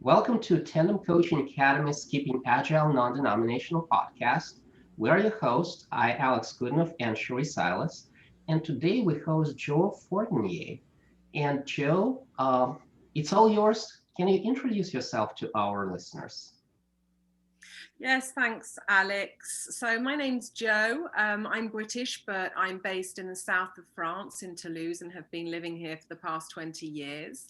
Welcome to Tandem Coaching Academy's Keeping Agile Non-Denominational podcast. We're your hosts, Alex Kudinov and Cherie Silas. And today we host Jo Fourtanier. And Jo, it's all yours. Can you introduce yourself to our listeners? Yes, thanks, Alex. So my name's Jo. I'm British, but I'm based in the south of France in Toulouse and have been living here for the past 20 years.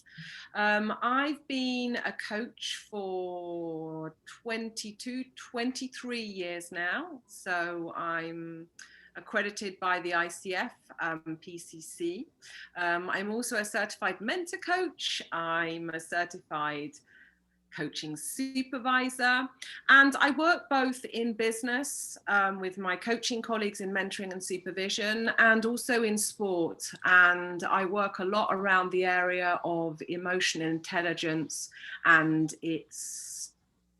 I've been a coach for 23 years now. So I'm accredited by the ICF, PCC. I'm also a certified mentor coach. I'm a certified coaching supervisor, and I work both in business with my coaching colleagues in mentoring and supervision, and also in sport. And I work a lot around the area of emotional intelligence and its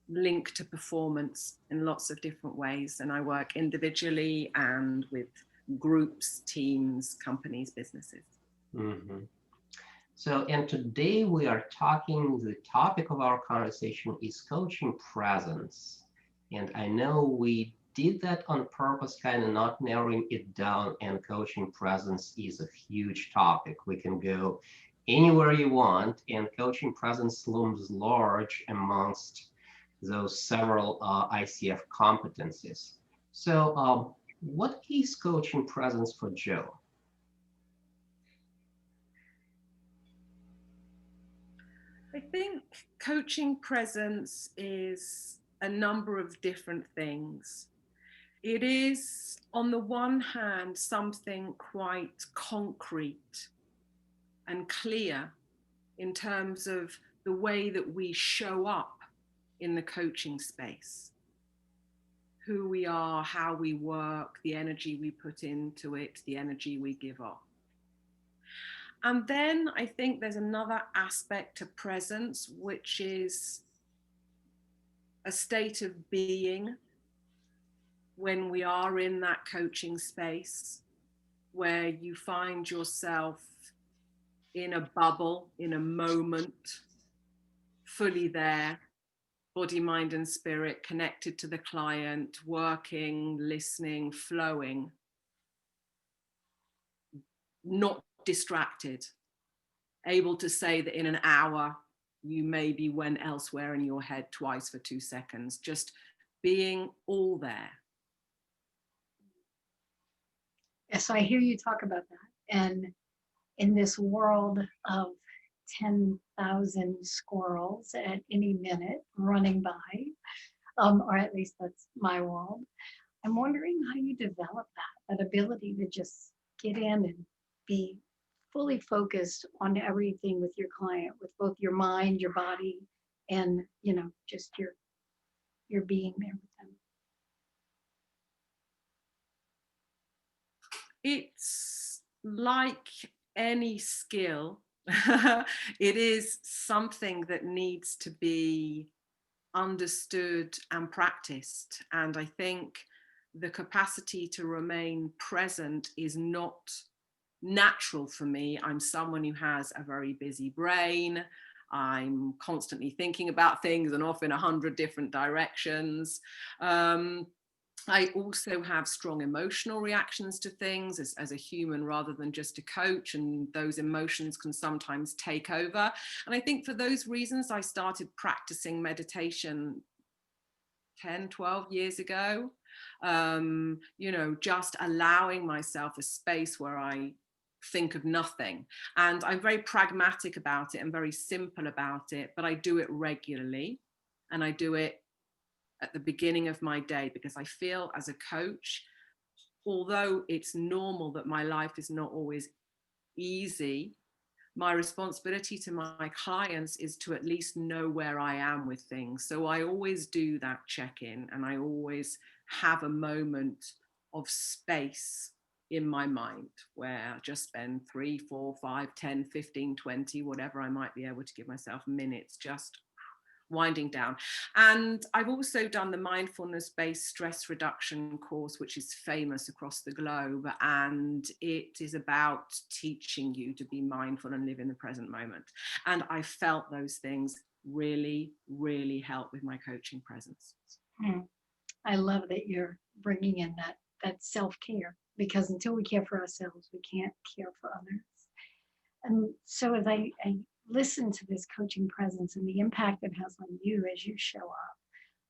link to performance in lots of different ways. And I work individually and with groups, teams, companies, businesses. Mm-hmm. And today we are the topic of our conversation is coaching presence. And I know we did that on purpose, kind of not narrowing it down, and coaching presence is a huge topic. We can go anywhere you want, and coaching presence looms large amongst those several ICF competencies. What is coaching presence for Jo? I think coaching presence is a number of different things. It is, on the one hand, something quite concrete and clear in terms of the way that we show up in the coaching space, who we are, how we work, the energy we put into it, the energy we give off. And then I think there's another aspect to presence, which is a state of being when we are in that coaching space, where you find yourself in a bubble, in a moment, fully there, body, mind, and spirit, connected to the client, working, listening, flowing, not distracted, able to say that in an hour, you maybe went elsewhere in your head twice for 2 seconds, just being all there. Yes, I hear you talk about that. And in this world of 10,000 squirrels at any minute running by, or at least that's my world, I'm wondering how you develop that ability to just get in and be fully focused on everything with your client, with both your mind, your body, and just your being there with them. It's like any skill. It is something that needs to be understood and practiced. And I think the capacity to remain present is not natural for me. I'm someone who has a very busy brain. I'm constantly thinking about things and off in 100 different directions. I also have strong emotional reactions to things as a human rather than just a coach, and those emotions can sometimes take over. And I think for those reasons, I started practicing meditation 10, 12 years ago, just allowing myself a space where I think of nothing. And I'm very pragmatic about it and very simple about it, but I do it regularly, and I do it at the beginning of my day, because I feel as a coach, although it's normal that my life is not always easy, my responsibility to my clients is to at least know where I am with things. So I always do that check-in, and I always have a moment of space in my mind where I just spend 3, 4, 5, 10, 15, 20, whatever I might be able to give myself minutes, just winding down. And I've also done the mindfulness-based stress reduction course, which is famous across the globe, and it is about teaching you to be mindful and live in the present moment. And I felt those things really, really help with my coaching presence. Hmm. I love that you're bringing in that self-care, because until we care for ourselves, we can't care for others. And so as I listen to this coaching presence and the impact it has on you as you show up,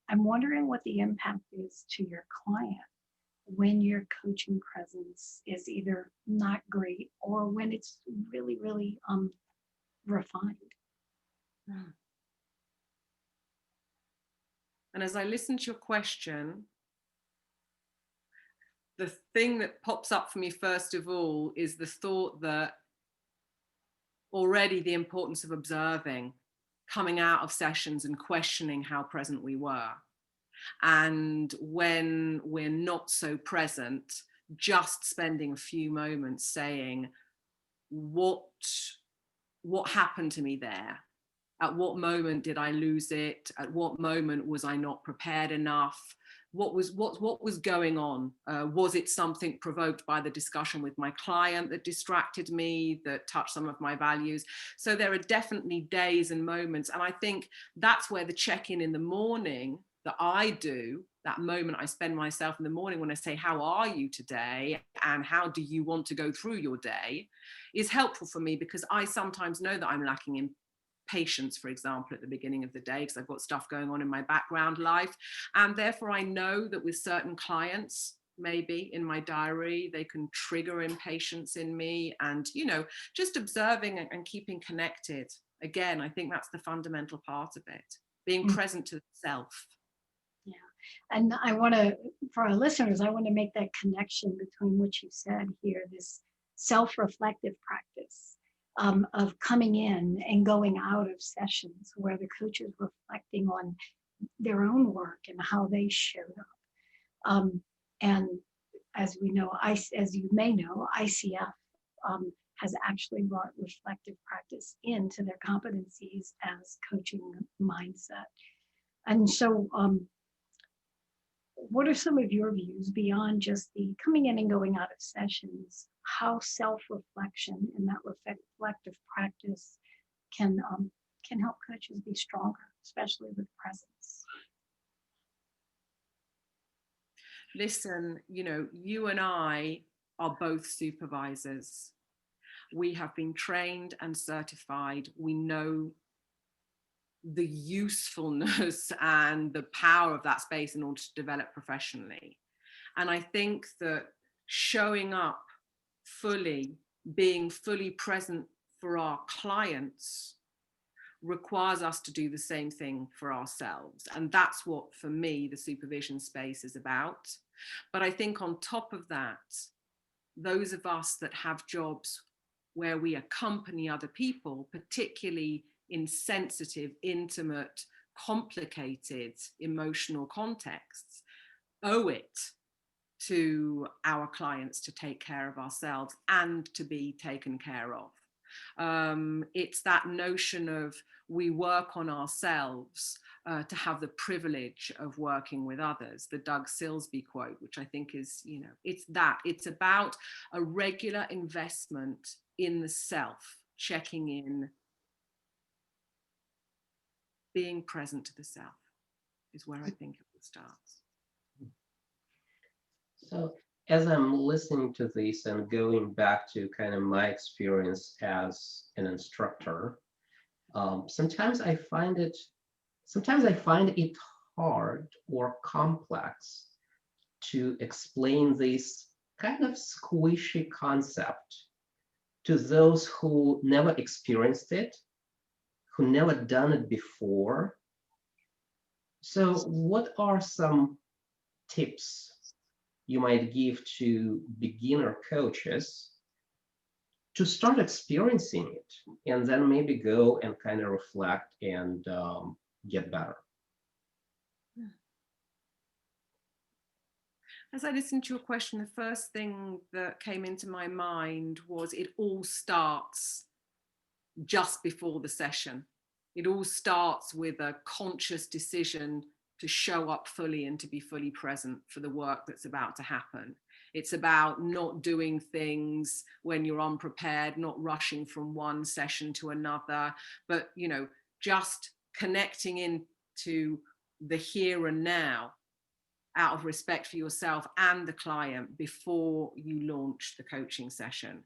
I'm wondering what the impact is to your client when your coaching presence is either not great or when it's really, really refined. And as I listen to your question, the thing that pops up for me first of all is the thought that already the importance of observing, coming out of sessions and questioning how present we were. And when we're not so present, just spending a few moments saying, what happened to me there? At what moment did I lose it? At what moment was I not prepared enough? What was going on? Was it something provoked by the discussion with my client that distracted me, that touched some of my values? So there are definitely days and moments. And I think that's where the check-in in the morning that I do, that moment I spend myself in the morning when I say, how are you today? And how do you want to go through your day, is helpful for me, because I sometimes know that I'm lacking in patience, for example, at the beginning of the day, because I've got stuff going on in my background life. And therefore I know that with certain clients, maybe in my diary, they can trigger impatience in me. And, just observing and keeping connected. Again, I think that's the fundamental part of it, being present to self. Yeah. And I want to, for our listeners, I want to make that connection between what you said here, this self-reflective practice of coming in and going out of sessions where the coach is reflecting on their own work and how they showed up. And as we know, as you may know, ICF has actually brought reflective practice into their competencies as coaching mindset. And so what are some of your views beyond just the coming in and going out of sessions, how self-reflection and that reflective practice can help coaches be stronger, especially with presence? Listen, you and I are both supervisors. We have been trained and certified. We know the usefulness and the power of that space in order to develop professionally. And I think that showing up fully, being fully present for our clients requires us to do the same thing for ourselves. And that's what, for me, the supervision space is about. But I think on top of that, those of us that have jobs where we accompany other people, particularly in sensitive, intimate, complicated emotional contexts, owe it to our clients to take care of ourselves and to be taken care of. It's that notion of we work on ourselves to have the privilege of working with others, the Doug Silsby quote, which I think is, it's about a regular investment in the self, checking in, being present to the self is where I think it starts. So as I'm listening to this and going back to kind of my experience as an instructor, sometimes I find it hard or complex to explain this kind of squishy concept to those who never experienced it, who never done it before. So what are some tips you might give to beginner coaches to start experiencing it and then maybe go and kind of reflect and get better? As I listened to your question, the first thing that came into my mind was it all starts just before the session. It all starts with a conscious decision to show up fully and to be fully present for the work that's about to happen. It's about not doing things when you're unprepared, not rushing from one session to another, but just connecting into the here and now out of respect for yourself and the client before you launch the coaching session,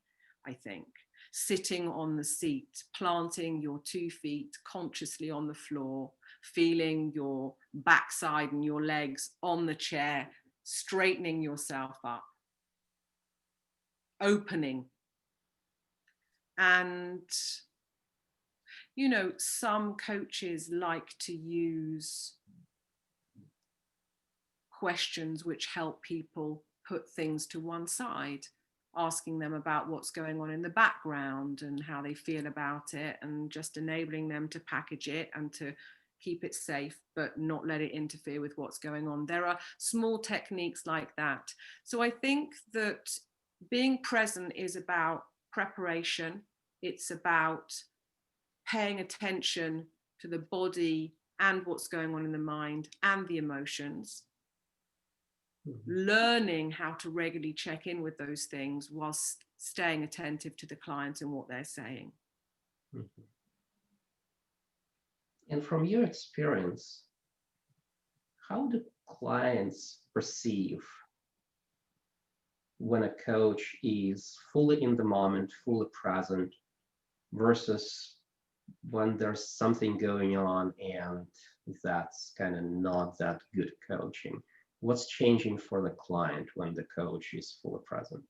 I think. Sitting on the seat, planting your 2 feet consciously on the floor, feeling your backside and your legs on the chair, straightening yourself up, opening. And, you know, some coaches like to use questions which help people put things to one side, asking them about what's going on in the background and how they feel about it, and just enabling them to package it and to keep it safe, but not let it interfere with what's going on. There are small techniques like that. So I think that being present is about preparation. It's about paying attention to the body and what's going on in the mind and the emotions. Learning how to regularly check in with those things whilst staying attentive to the client and what they're saying. Mm-hmm. And from your experience, how do clients perceive when a coach is fully in the moment, fully present, versus when there's something going on and that's kind of not that good coaching? What's changing for the client when the coach is fully present?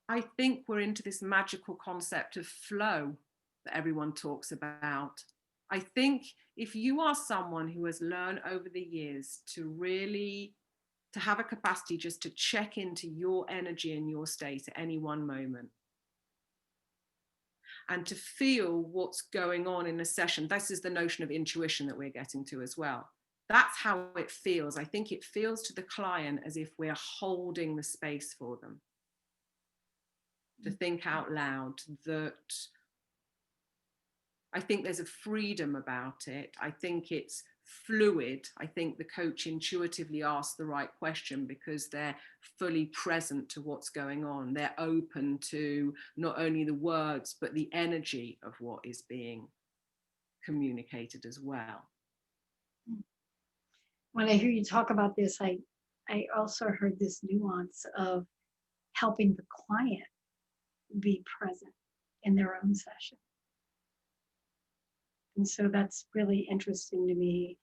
I think we're into this magical concept of flow that everyone talks about. I think if you are someone who has learned over the years to really to have a capacity just to check into your energy and your state at any one moment, and to feel what's going on in a session. This is the notion of intuition that we're getting to as well. That's how it feels. I think it feels to the client as if we're holding the space for them to think out loud. That I think there's a freedom about it. I think it's fluid. I think the coach intuitively asks the right question because they're fully present to what's going on. They're open to not only the words, but the energy of what is being communicated as well. When I hear you talk about this, I also heard this nuance of helping the client be present in their own session. And so that's really interesting to me,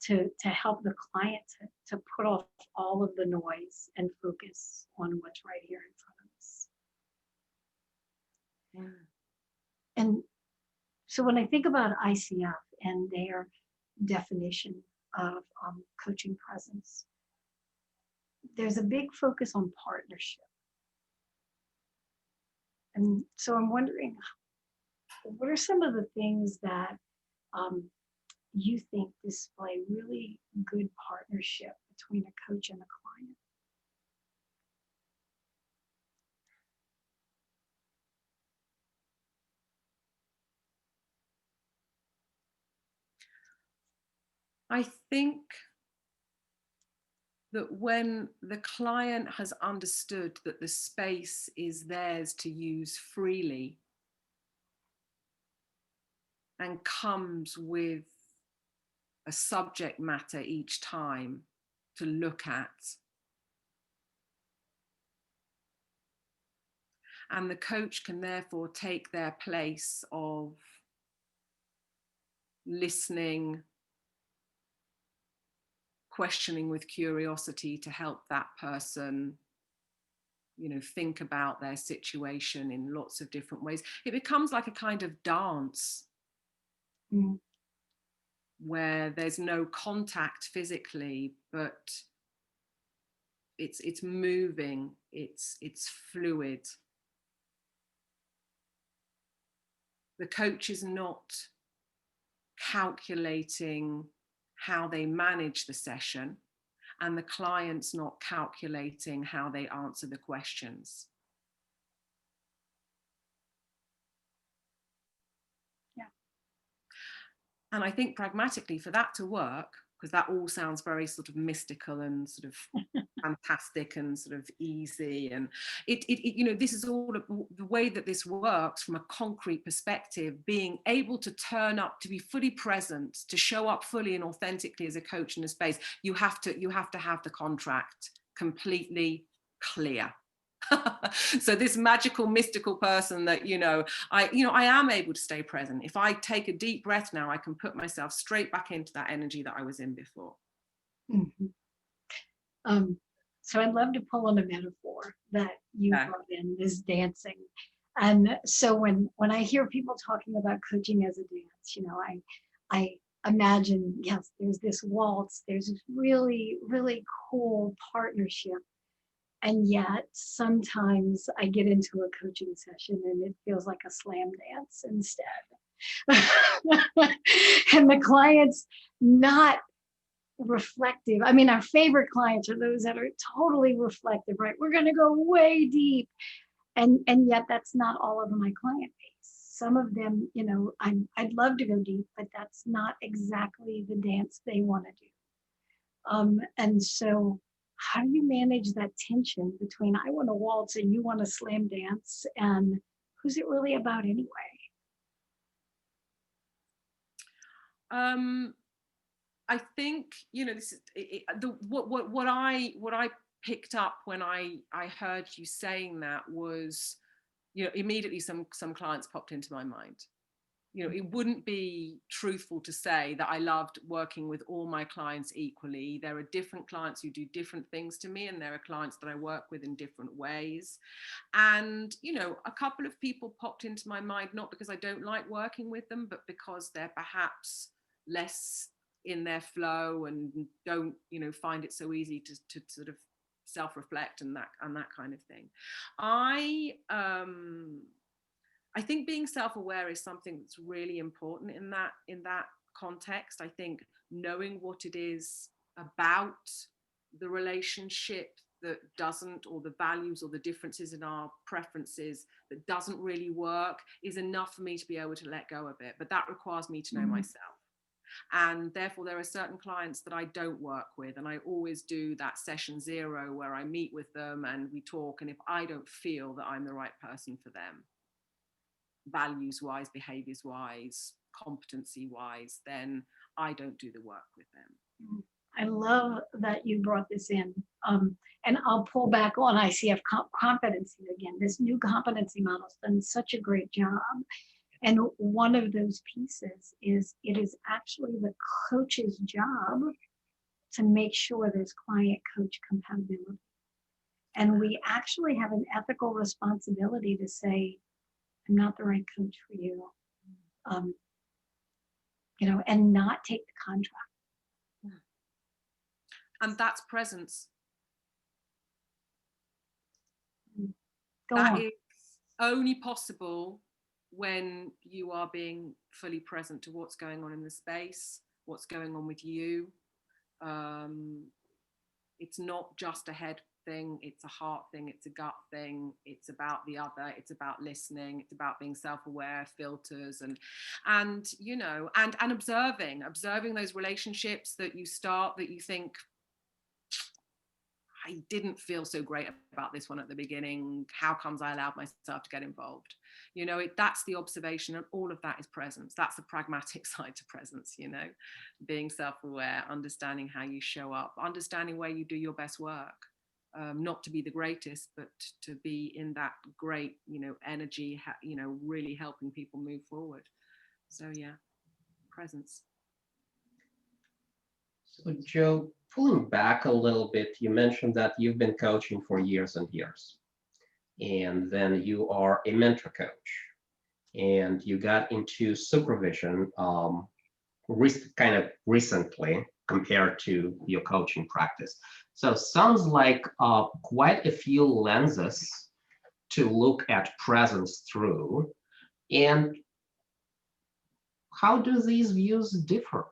to help the client to put off all of the noise and focus on what's right here in front of us. Yeah. And so when I think about ICF and their definition of coaching presence, there's a big focus on partnership. And so I'm wondering, what are some of the things that you think display really good partnership between a coach and a client? I think that when the client has understood that the space is theirs to use freely and comes with a subject matter each time to look at, and the coach can therefore take their place of listening, questioning with curiosity to help that person, you know, think about their situation in lots of different ways. It becomes like a kind of dance. Where there's no contact physically, but it's moving, it's fluid. The coach is not calculating how they manage the session, and the client's not calculating how they answer the questions. Yeah. And I think pragmatically, for that to work, because that all sounds very sort of mystical and sort of fantastic and sort of easy. And this is all the way that this works from a concrete perspective. Being able to turn up, to be fully present, to show up fully and authentically as a coach in a space, you have to have the contract completely clear. So this magical, mystical person that, I am able to stay present. If I take a deep breath now, I can put myself straight back into that energy that I was in before. Mm-hmm. So I'd love to pull on a metaphor that you brought in, this dancing. And so when I hear people talking about coaching as a dance, I imagine, yes, there's this waltz, there's this really, really cool partnership. And yet sometimes I get into a coaching session and it feels like a slam dance instead. And the client's not reflective. I mean, our favorite clients are those that are totally reflective, right? We're going to go way deep. And yet that's not all of my client base. Some of them, I'd love to go deep, but that's not exactly the dance they want to do. And so how do you manage that tension between I want to waltz and you want to slam dance, and who's it really about anyway? I think this is what I picked up when I heard you saying that was, immediately some clients popped into my mind. It wouldn't be truthful to say that I loved working with all my clients equally. There are different clients who do different things to me, and there are clients that I work with in different ways. And, a couple of people popped into my mind, not because I don't like working with them, but because they're perhaps less in their flow and don't, find it so easy to sort of self-reflect and that kind of thing. I think being self-aware is something that's really important in that context. I think knowing what it is about the relationship that doesn't, or the values or the differences in our preferences that doesn't really work, is enough for me to be able to let go of it. But that requires me to know myself. And therefore there are certain clients that I don't work with, and I always do that session 0 where I meet with them and we talk. And if I don't feel that I'm the right person for them, values wise, behaviors wise, competency wise, then I don't do the work with them. I love that you brought this in. And I'll pull back on ICF competency again. This new competency model's done such a great job. And one of those pieces is it is actually the coach's job to make sure there's client-coach compatibility. And we actually have an ethical responsibility to say, I'm not the right coach for you, and not take the contract. And that's presence. That is only possible when you are being fully present to what's going on in the space, what's going on with you. It's not just a head thing, it's a heart thing, it's a gut thing, it's about the other, it's about listening, it's about being self-aware, filters, and observing those relationships that you start, that you think, I didn't feel so great about this one at the beginning. How comes I allowed myself to get involved? That's the observation, and all of that is presence. That's the pragmatic side to presence, being self-aware, understanding how you show up, understanding where you do your best work. Not to be the greatest, but to be in that great, energy, really helping people move forward. So yeah, presence. So Jo, pulling back a little bit, you mentioned that you've been coaching for years and years, and then you are a mentor coach, and you got into supervision kind of recently compared to your coaching practice. So sounds like quite a few lenses to look at presence through. And how do these views differ?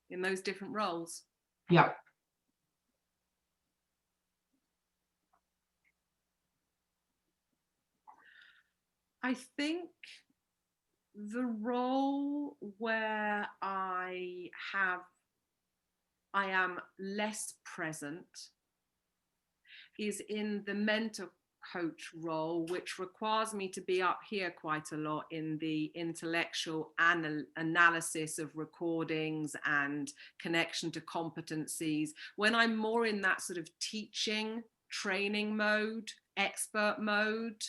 In those different roles? Yeah. I think the role where I have I am less present is in the mentor coach role, which requires me to be up here quite a lot in the intellectual analysis of recordings and connection to competencies. When I'm more in that sort of teaching, training mode, expert mode,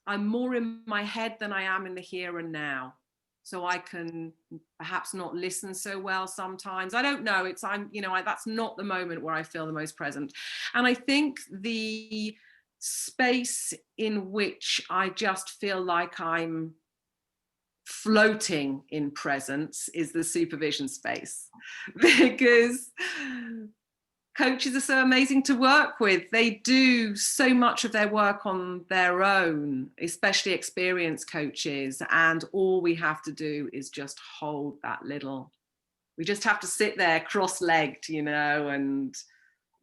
I'm more in my head than I am in the here and now. So I can perhaps not listen so well sometimes. I don't know. That's not the moment where I feel the most present. And I think the space in which I just feel like I'm floating in presence is the supervision space, because coaches are so amazing to work with. They do so much of their work on their own, especially experienced coaches. And all we have to do is just hold that little, we just have to sit there cross-legged, and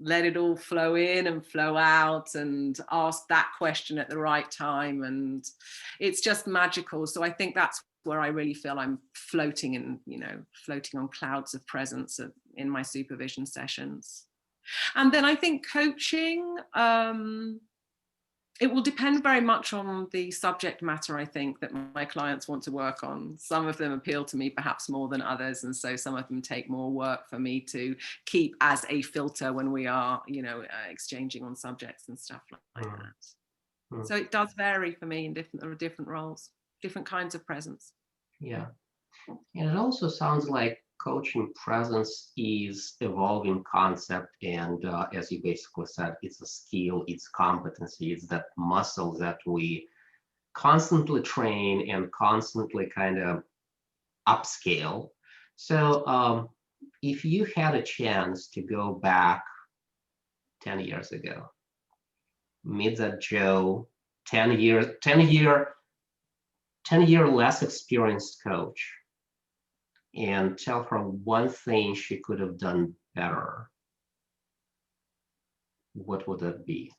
let it all flow in and flow out and ask that question at the right time. And it's just magical. So I think that's where I really feel I'm floating floating on clouds of presence in my supervision sessions. And then I think coaching, it will depend very much on the subject matter, I think, that my clients want to work on. Some of them appeal to me perhaps more than others. And so some of them take more work for me to keep as a filter when we are, exchanging on subjects and stuff like that. So it does vary for me in different roles, different kinds of presence. Yeah. And it also sounds like coaching presence is evolving concept, and as you basically said, it's a skill, it's competency, it's that muscle that we constantly train and constantly kind of upscale. So if you had a chance to go back 10 years ago, meet that Jo, 10 year less experienced coach, and tell her one thing she could have done better, what would that be?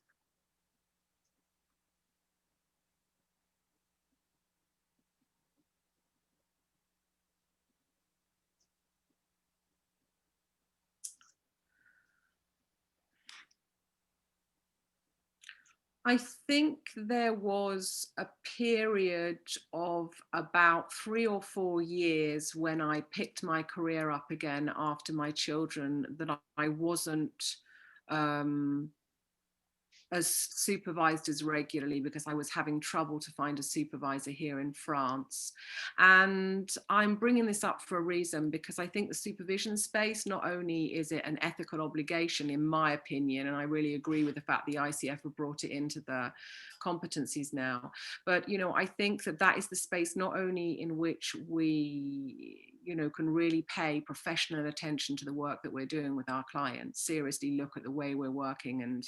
I think there was a period of about 3 or 4 years when I picked my career up again after my children that I wasn't as supervised as regularly, because I was having trouble to find a supervisor here in France. And I'm bringing this up for a reason, because I think the supervision space, not only is it an ethical obligation, in my opinion, and I really agree with the fact the ICF have brought it into the competencies now, but, I think that is the space not only in which we can really pay professional attention to the work that we're doing with our clients, seriously look at the way we're working. And,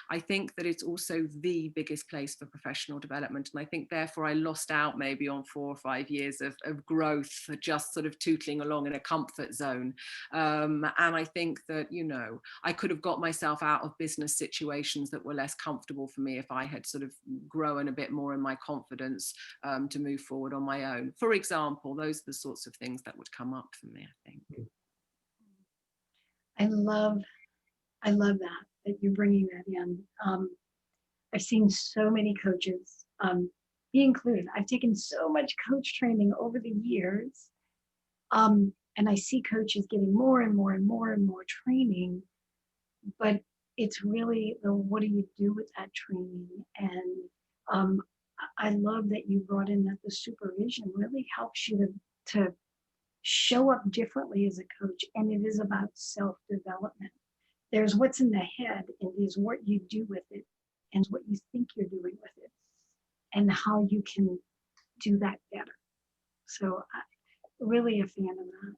I think that it's also the biggest place for professional development. And I think therefore I lost out maybe on 4 or 5 years of growth for just sort of tootling along in a comfort zone. And I think that, I could have got myself out of business situations that were less comfortable for me if I had sort of grown a bit more in my confidence to move forward on my own. For example, those are the sorts of things that would come up for me, I think. I love that you're bringing that in. I've seen so many coaches, me included. I've taken so much coach training over the years, and I see coaches getting more and more and more and more training, but it's really what do you do with that training? And I love that you brought in that the supervision really helps you to show up differently as a coach, and it is about self-development. There's what's in the head, and there's what you do with it, and what you think you're doing with it, and how you can do that better. So I'm really a fan of that.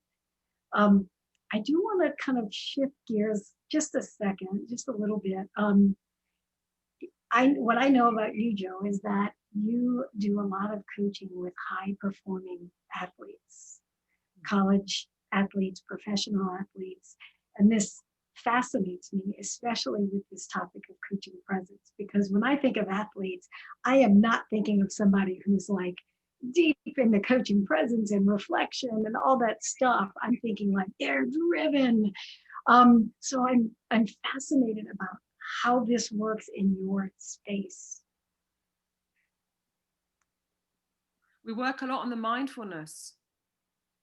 I do want to kind of shift gears just a second, just a little bit. What I know about you, Jo, is that you do a lot of coaching with high-performing athletes, college athletes, professional athletes, and this fascinates me, especially with this topic of coaching presence, because when I think of athletes, I am not thinking of somebody who's like, deep into coaching presence and reflection and all that stuff, I'm thinking like they're driven. So I'm fascinated about how this works in your space. We work a lot on the mindfulness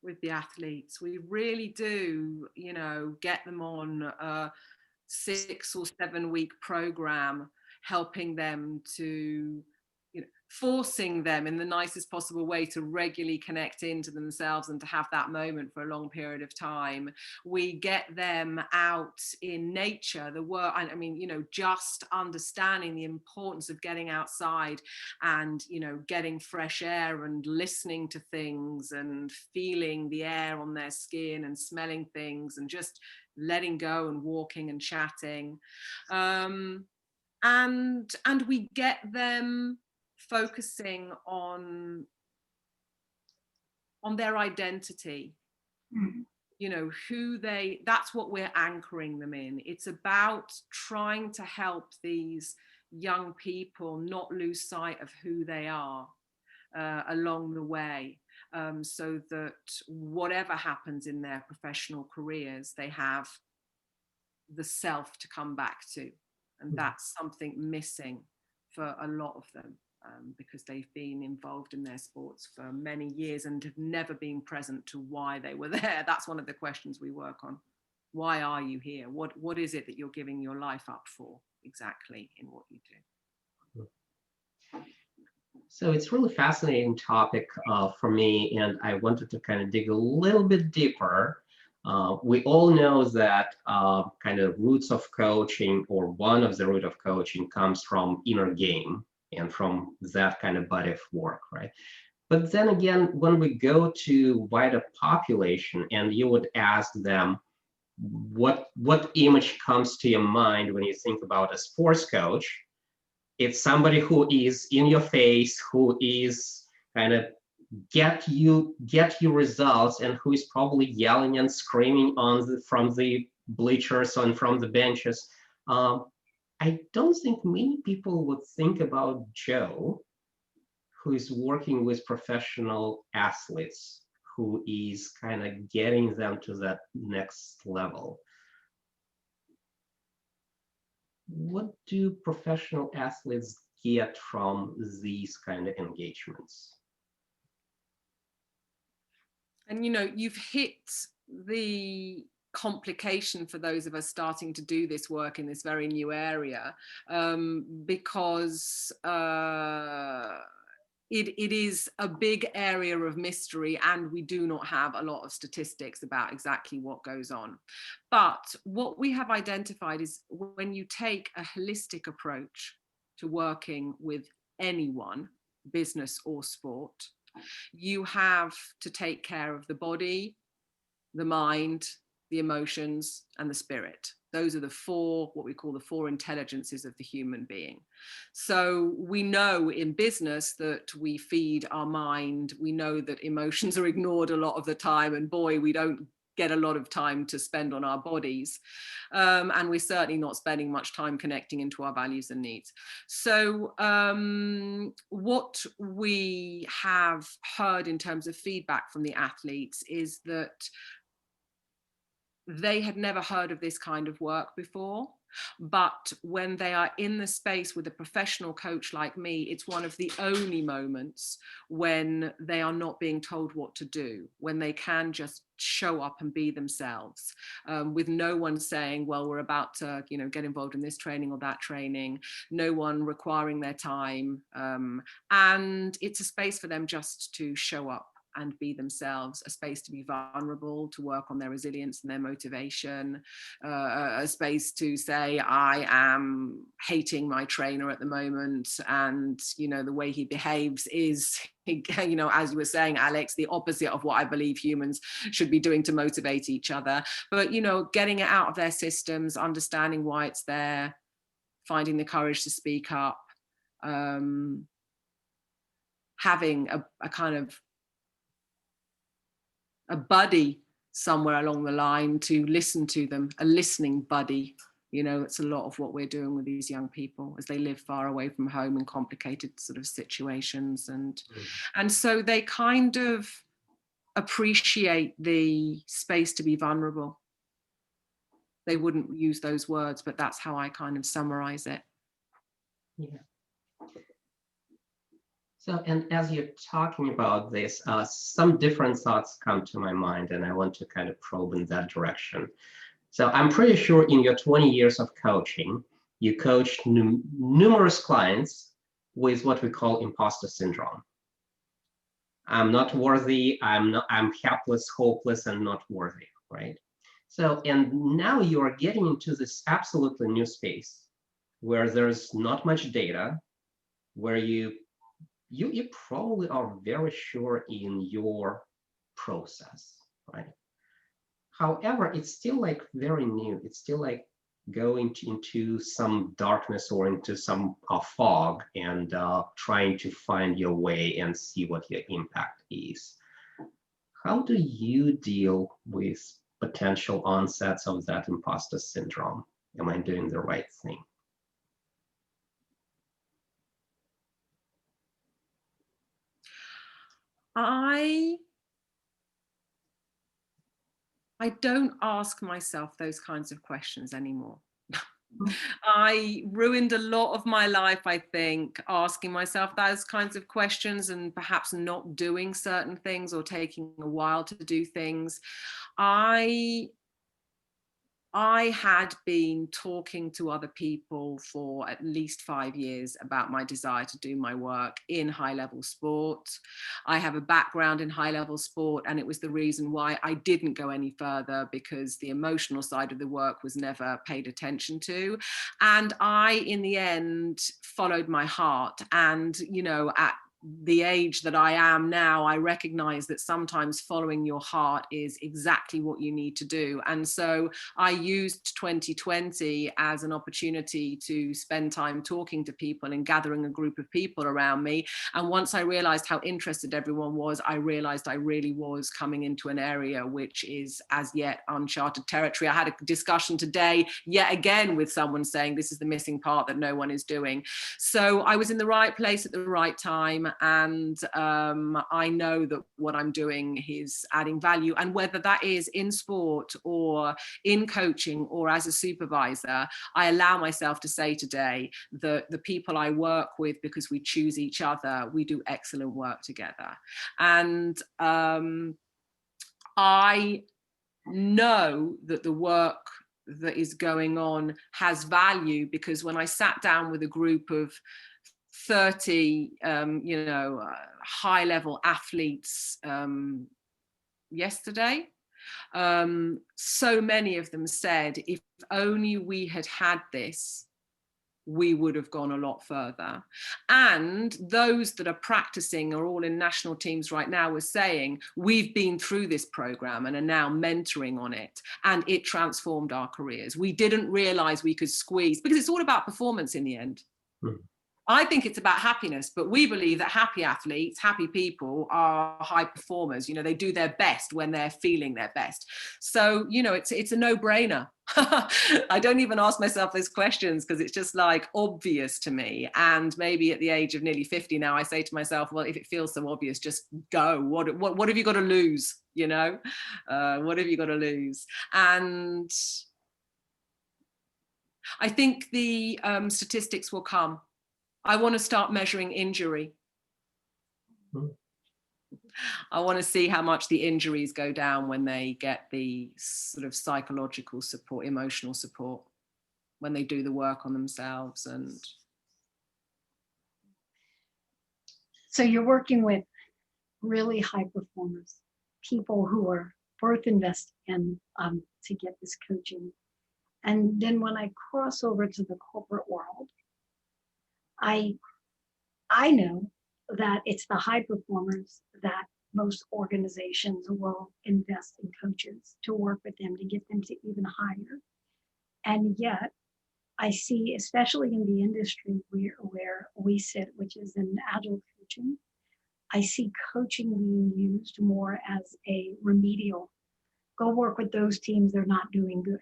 with the athletes. We really do, get them on a 6 or 7 week program, helping them to, forcing them in the nicest possible way to regularly connect into themselves and to have that moment for a long period of time. We get them out in nature, the work, I mean, just understanding the importance of getting outside and, getting fresh air and listening to things and feeling the air on their skin and smelling things and just letting go and walking and chatting. And we get them focusing on their identity, that's what we're anchoring them in. It's about trying to help these young people not lose sight of who they are along the way, so that whatever happens in their professional careers, they have the self to come back to. And that's something missing for a lot of them, because they've been involved in their sports for many years and have never been present to why they were there. That's one of the questions we work on. Why are you here? What is it that you're giving your life up for exactly in what you do? So it's really fascinating topic for me, and I wanted to kind of dig a little bit deeper. We all know that kind of roots of coaching, or one of the root of coaching, comes from inner game and from that kind of body of work, right? But then again, when we go to wider population and you would ask them, what image comes to your mind when you think about a sports coach? It's somebody who is in your face, who is kind of get you results, and who is probably yelling and screaming from the bleachers and from the benches. I don't think many people would think about Jo, who is working with professional athletes, who is kind of getting them to that next level. What do professional athletes get from these kind of engagements? And you've hit the complication for those of us starting to do this work in this very new area, because it is a big area of mystery, and we do not have a lot of statistics about exactly what goes on. But what we have identified is when you take a holistic approach to working with anyone, business or sport, you have to take care of the body, the mind, the emotions, and the spirit. Those are the four, what we call the four intelligences of the human being. So we know in business that we feed our mind. We know that emotions are ignored a lot of the time, and boy, we don't get a lot of time to spend on our bodies. And we're certainly not spending much time connecting into our values and needs. So what we have heard in terms of feedback from the athletes is that they had never heard of this kind of work before. But when they are in the space with a professional coach like me, it's one of the only moments when they are not being told what to do, when they can just show up and be themselves, with no one saying, well, we're about to, get involved in this training or that training, no one requiring their time. And it's a space for them just to show up and be themselves, a space to be vulnerable, to work on their resilience and their motivation, a space to say, I am hating my trainer at the moment, and the way he behaves is, as you were saying, Alex, the opposite of what I believe humans should be doing to motivate each other. But getting it out of their systems, understanding why it's there, finding the courage to speak up, having a kind of a buddy somewhere along the line to listen to them, a listening buddy, You know, it's a lot of what we're doing with these young people as they live far away from home in complicated sort of situations. And so they kind of appreciate the space to be vulnerable. They wouldn't use those words, but that's how I kind of summarize it. Yeah. So, and as you're talking about this, some different thoughts come to my mind, and I want to kind of probe in that direction. So I'm pretty sure in your 20 years of coaching, you coached numerous clients with what we call imposter syndrome. I'm not worthy, I'm helpless, hopeless, and not worthy, right? So, and now you are getting into this absolutely new space where there's not much data, where you probably are very sure in your process, right? However, it's still like very new. It's still like going into some darkness or into some fog and trying to find your way and see what your impact is. How do you deal with potential onsets of that imposter syndrome? Am I doing the right thing? I don't ask myself those kinds of questions anymore. I ruined a lot of my life, I think, asking myself those kinds of questions and perhaps not doing certain things or taking a while to do things. I had been talking to other people for at least 5 years about my desire to do my work in high-level sport. I have a background in high-level sport, and it was the reason why I didn't go any further, because the emotional side of the work was never paid attention to. And I, in the end, followed my heart. And, you know, at the age that I am now, I recognize that sometimes following your heart is exactly what you need to do. And so I used 2020 as an opportunity to spend time talking to people and gathering a group of people around me. And once I realized how interested everyone was, I realized I really was coming into an area which is as yet uncharted territory. I had a discussion today, yet again, with someone saying this is the missing part that no one is doing. So I was in the right place at the right time. And I know that what I'm doing is adding value. And whether that is in sport or in coaching or as a supervisor, I allow myself to say today that the people I work with, because we choose each other, we do excellent work together. And I know that the work that is going on has value, because when I sat down with a group of 30 high level athletes yesterday, so many of them said, if only we had had this, we would have gone a lot further. And those that are practicing are all in national teams right now were saying, we've been through this program and are now mentoring on it, and it transformed our careers. We didn't realize we could squeeze, because it's all about performance in the end. I think it's about happiness, but we believe that happy athletes, happy people are high performers. You know, they do their best when they're feeling their best. So, you know, it's a no-brainer. I don't even ask myself those questions because it's just like obvious to me. And maybe at the age of nearly 50 now, I say to myself, well, if it feels so obvious, just go. What have you got to lose? You know, what have you got to lose? And I think the statistics will come. I want to start measuring injury. I want to see how much the injuries go down when they get the sort of psychological support, emotional support, when they do the work on themselves. And so you're working with really high performers, people who are worth investing in to get this coaching. And then when I cross over to the corporate world, I know that it's the high performers that most organizations will invest in coaches to work with them to get them to even higher. And yet I see, especially in the industry where we sit, which is in agile coaching, I see coaching being used more as a remedial. Go work with those teams, they're not doing good.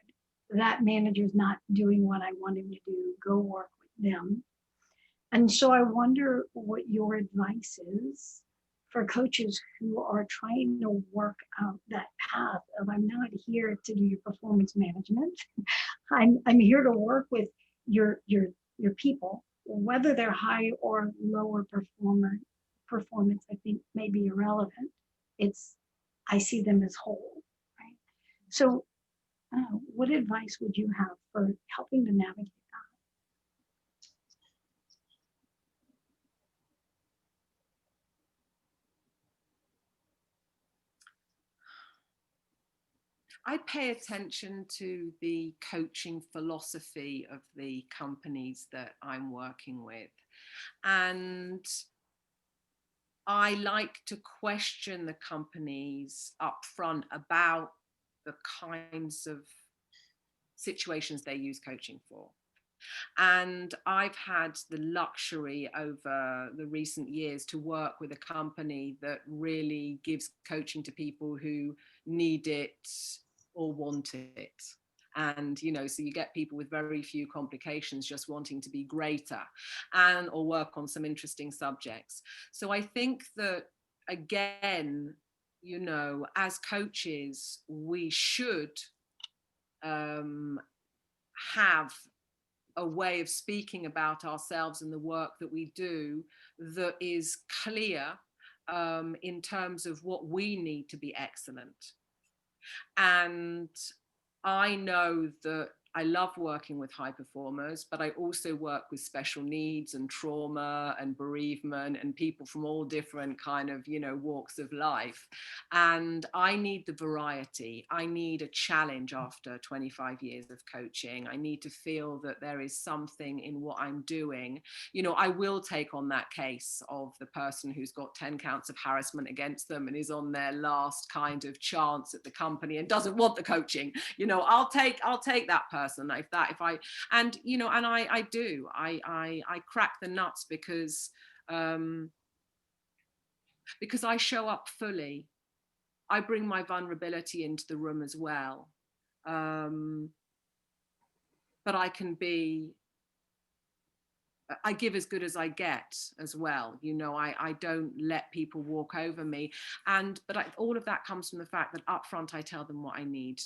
that manager's not doing what I want him to do, go work with them. And so I wonder what your advice is for coaches who are trying to work out that path of, I'm not here to do your performance management. I'm here to work with your people, whether they're high or lower performance, I think may be irrelevant. It's, I see them as whole, right? So what advice would you have for helping to navigate I pay attention to the coaching philosophy of the companies that I'm working with. And I like to question the companies up front about the kinds of situations they use coaching for. And I've had the luxury over the recent years to work with a company that really gives coaching to people who need it or want it. And so you get people with very few complications just wanting to be greater and or work on some interesting subjects. So I think that, again, as coaches, we should have a way of speaking about ourselves and the work that we do that is clear in terms of what we need to be excellent. And I know that I love working with high performers, but I also work with special needs and trauma and bereavement and people from all different kind of, walks of life. And I need the variety. I need a challenge after 25 years of coaching. I need to feel that there is something in what I'm doing. I will take on that case of the person who's got 10 counts of harassment against them and is on their last kind of chance at the company and doesn't want the coaching. I'll take that person if I do. I crack the nuts because I show up fully. I bring my vulnerability into the room as well. But I give as good as I get as well. I don't let people walk over me. But all of that comes from the fact that up front I tell them what I need.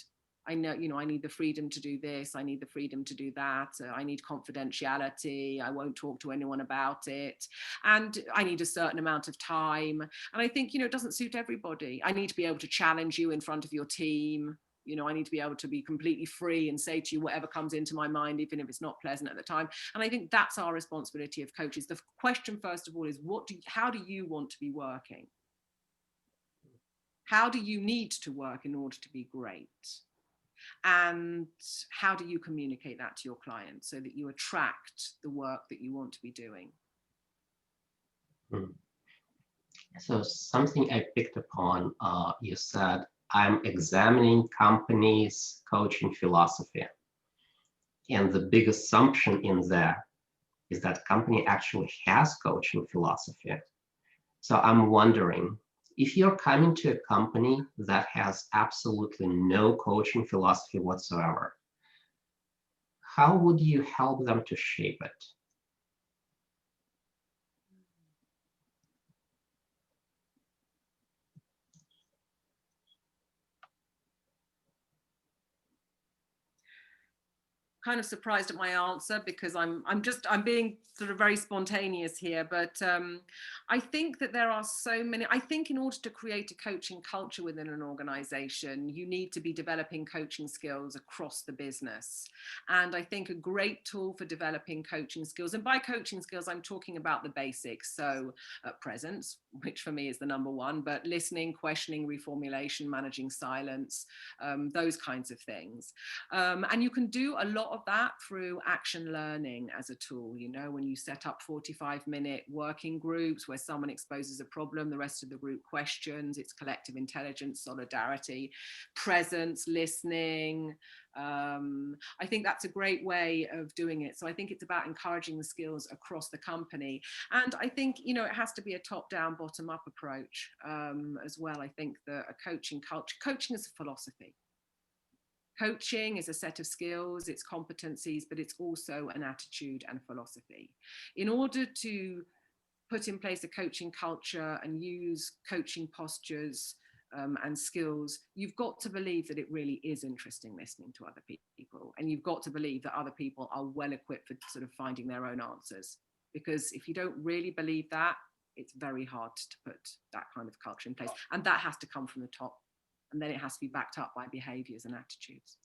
I know, I need the freedom to do this. I need the freedom to do that. I need confidentiality. I won't talk to anyone about it. And I need a certain amount of time. And I think, it doesn't suit everybody. I need to be able to challenge you in front of your team. I need to be able to be completely free and say to you whatever comes into my mind, even if it's not pleasant at the time. And I think that's our responsibility of coaches. The question, first of all, is how do you want to be working? How do you need to work in order to be great? And how do you communicate that to your clients so that you attract the work that you want to be doing? So something I picked upon, you said, I'm examining companies' coaching philosophy. And the big assumption in there is that company actually has coaching philosophy. So I'm wondering, if you're coming to a company that has absolutely no coaching philosophy whatsoever, how would you help them to shape it? Kind of surprised at my answer because I'm being sort of very spontaneous here, but I think that there are so many. I think in order to create a coaching culture within an organization, you need to be developing coaching skills across the business. And I think a great tool for developing coaching skills, and by coaching skills I'm talking about the basics, so presence, which for me is the number one, but listening, questioning, reformulation, managing silence, those kinds of things. And you can do a lot of that through action learning as a tool. When you set up 45-minute working groups where someone exposes a problem, the rest of the group questions, it's collective intelligence, solidarity, presence, listening. I think that's a great way of doing it. So I think it's about encouraging the skills across the company. And I think, it has to be a top-down, bottom-up approach as well. I think that a coaching culture, coaching is a philosophy. Coaching is a set of skills, it's competencies, but it's also an attitude and philosophy. In order to put in place a coaching culture and use coaching postures and skills, you've got to believe that it really is interesting listening to other people. And you've got to believe that other people are well equipped for sort of finding their own answers. Because if you don't really believe that, it's very hard to put that kind of culture in place. And that has to come from the top. And then it has to be backed up by behaviors and attitudes.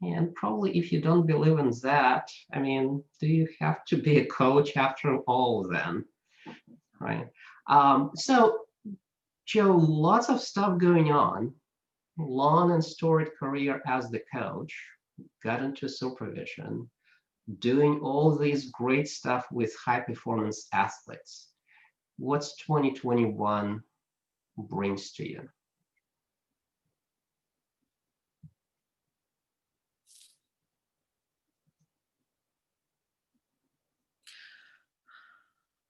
And probably if you don't believe in that, I mean, do you have to be a coach after all then? Right. So, Jo, lots of stuff going on, long and storied career as the coach, got into supervision, doing all these great stuff with high performance athletes. What's 2021 brings to you?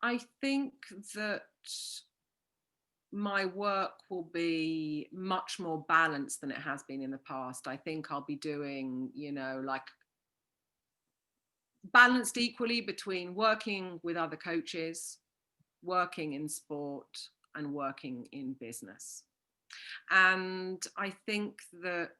I think that my work will be much more balanced than it has been in the past. I think I'll be doing, like balanced equally between working with other coaches, working in sport, and working in business. And I think that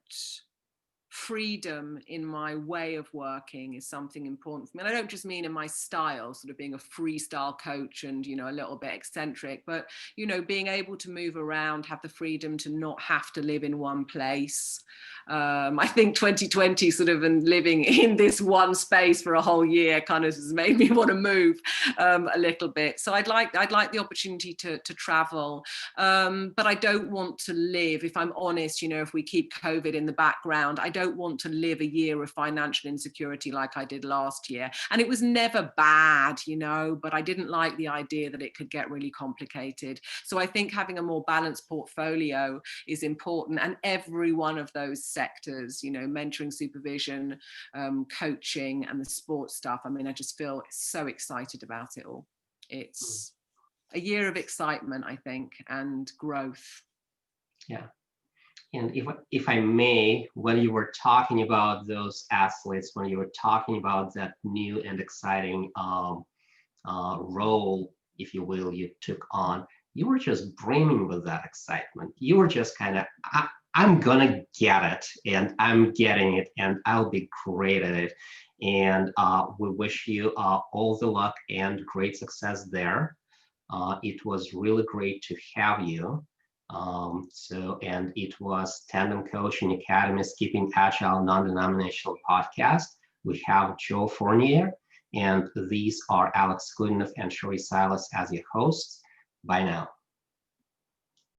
freedom in my way of working is something important for me. And I don't just mean in my style, sort of being a freestyle coach and, a little bit eccentric, but, being able to move around, have the freedom to not have to live in one place. I think 2020 sort of, and living in this one space for a whole year kind of has made me want to move a little bit. So I'd like the opportunity to travel, but I don't want to live, if I'm honest, if we keep COVID in the background, I don't want to live a year of financial insecurity like I did last year. And it was never bad, but I didn't like the idea that it could get really complicated. So I think having a more balanced portfolio is important. And every one of those sectors, mentoring, supervision, coaching, and the sports stuff. I mean, I just feel so excited about it all. It's a year of excitement, I think, and growth. Yeah. And if I may, when you were talking about those athletes, when you were talking about that new and exciting role, if you will, you took on, you were just brimming with that excitement. You were just kind of, I'm gonna get it, and I'm getting it, and I'll be great at it. And we wish you all the luck and great success there. It was really great to have you. And it was Tandem Coaching Academy's Keeping Agile Non-Denominational podcast. We have Jo Fourtanier, and these are Alex Kudinov and Cherie Silas as your hosts. Bye now.